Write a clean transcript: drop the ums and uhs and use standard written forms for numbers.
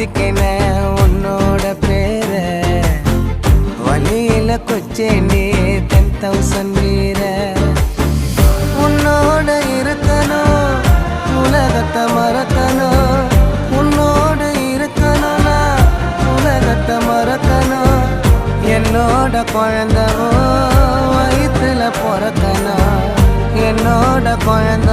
மாத்திக்கின உன்னோட பேர வழியில கொச்சேண்டி 10,000 வீர உன்னோட இருக்கணும் உலகத்தை மறக்கணும் உன்னோட இருக்கணும்னா உலகத்தை மறக்கணும் என்னோட குழந்தவோ வயிற்றுல பிறக்கணும் என்னோட குழந்த